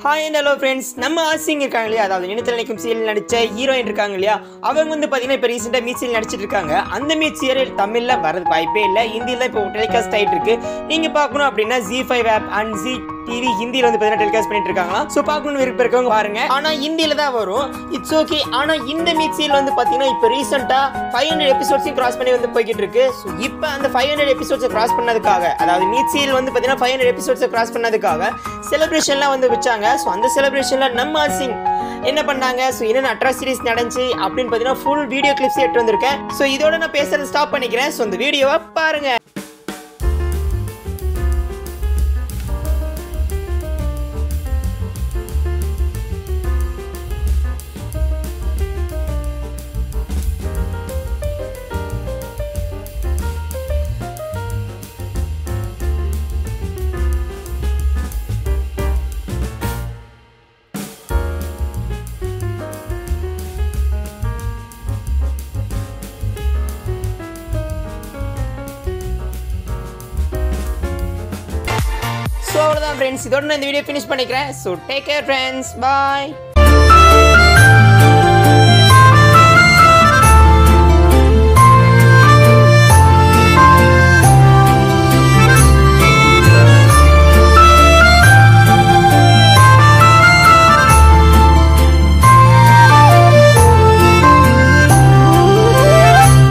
Hi and hello friends. நம்ம asking இருக்காங்க இல்லையா, அதாவது நினைத்தல் நினைக்கும் சீரியல் நடிச்ச ஹீரோயின் இருக்காங்க இல்லையா, அவங்க வந்து பாத்தீங்கன்னா இப்போ ரீசெண்டா மீட் சீரியல் நடிச்சிட்டு இருக்காங்க. அந்த மீட் சீரியல் தமிழ்ல வரது வாய்ப்பே இல்லை, ஹிந்தியில இப்போ டெலிகாஸ்ட் ஆயிட்டு இருக்கு. நீங்க பார்க்கணும் அப்படின்னா Z5 off and Z TV ஹிந்தியில வந்து பாத்தீங்கன்னா டெலிகாஸ்ட் பண்ணிட்டு இருக்காங்க. சோ பார்க்கணும் விருப்பம் இருக்கவங்க பாருங்க. ஆனா ஹிந்தியில தான் வரும், இட்ஸ் ஓகே. ஆனா இந்த மீட் சீரியல் வந்து பாத்தீங்கன்னா இப்போ ரீசெண்டா 500 எபிசோட்ஸையும் கிராஸ் பண்ணி வந்து போய்கிட்டு இருக்கு. ஸோ இப்போ அந்த 500 எபிசோட்ஸை கிராஸ் பண்ணதுக்காக, அதாவது மீட் சீரியல் வந்து பாத்தீங்கன்னா 500 எபிசோட்ஸை கிராஸ் பண்ணதுக்காக செலிப்ரேஷன்லாம் வந்து வச்சாங்க. ஸோ அந்த செலிப்ரேஷன்ல நம்ம ஆசிங் என்ன பண்ணாங்க, ஸோ என்னென்ன அட்ராசிட்டிஸ் நடந்துச்சு அப்படின்னு பார்த்தீங்கன்னா ஃபுல் வீடியோ கிளிப்ஸ் எடுத்து வந்திருக்கேன். ஸோ இதோட நான் பேசுறது ஸ்டாப் பண்ணிக்கிறேன். ஸோ இந்த வீடியோவை பாருங்க. So, அவ்வளவுதான் friends, இதோட நான் இந்த வீடியோ finish பண்ணிக்கிறேன். So, take care friends, bye.